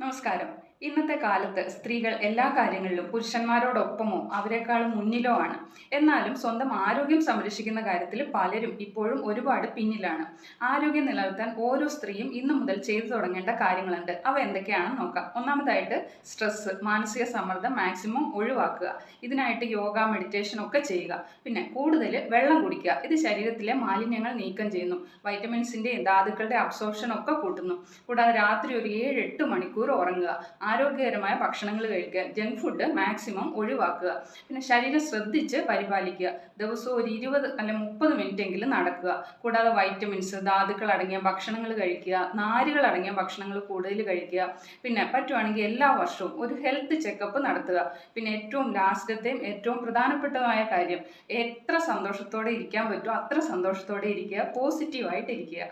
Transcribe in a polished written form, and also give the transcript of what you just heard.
നമസ്കാരം. ഇന്നത്തെ കാലത്ത് സ്ത്രീകൾ എല്ലാ കാര്യങ്ങളിലും പുരുഷന്മാരോടൊപ്പമോ അവരെക്കാളും മുന്നിലോ ആണ്. എന്നാലും സ്വന്തം ആരോഗ്യം സംരക്ഷിക്കുന്ന കാര്യത്തിൽ പലരും ഇപ്പോഴും ഒരുപാട് പിന്നിലാണ്. ആരോഗ്യം നിലനിർത്താൻ ഓരോ സ്ത്രീയും ഇന്നു മുതൽ ചെയ്തു തുടങ്ങേണ്ട കാര്യങ്ങളുണ്ട്. അവ എന്തൊക്കെയാണെന്ന് നോക്കാം. ഒന്നാമതായിട്ട് സ്ട്രെസ്, മാനസിക സമ്മർദ്ദം മാക്സിമം ഒഴിവാക്കുക. ഇതിനായിട്ട് യോഗ, മെഡിറ്റേഷൻ ഒക്കെ ചെയ്യുക. പിന്നെ കൂടുതൽ വെള്ളം കുടിക്കുക. ഇത് ശരീരത്തിലെ മാലിന്യങ്ങൾ നീക്കം ചെയ്യുന്നു. വൈറ്റമിൻസിൻ്റെയും ധാതുക്കളുടെ അബ്സോർപ്ഷൻ ഒക്കെ കൂട്ടുന്നു. കൂടാതെ രാത്രി ഒരു 7-8 മണിക്കൂർ ഉറങ്ങുക. ആരോഗ്യകരമായ ഭക്ഷണങ്ങൾ കഴിക്കുക. ജങ്ക് ഫുഡ് മാക്സിമം ഒഴിവാക്കുക. പിന്നെ ശരീരം ശ്രദ്ധിച്ച് പരിപാലിക്കുക. ദിവസവും ഒരു 20 അല്ല 30 മിനിറ്റ് എങ്കിലും നടക്കുക. കൂടാതെ വൈറ്റമിൻസ്, ധാതുക്കൾ അടങ്ങിയ ഭക്ഷണങ്ങൾ കഴിക്കുക. നാരുകൾ അടങ്ങിയ ഭക്ഷണങ്ങൾ കൂടുതൽ കഴിക്കുക. പിന്നെ പറ്റുവാണെങ്കിൽ എല്ലാ വർഷവും ഒരു ഹെൽത്ത് ചെക്കപ്പ് നടത്തുക. പിന്നെ ഏറ്റവും ലാസ്റ്റത്തെയും ഏറ്റവും പ്രധാനപ്പെട്ടതായ കാര്യം, എത്ര സന്തോഷത്തോടെ ഇരിക്കാൻ പറ്റുമോ അത്ര സന്തോഷത്തോടെ ഇരിക്കുക. പോസിറ്റീവായിട്ട് ഇരിക്കുക.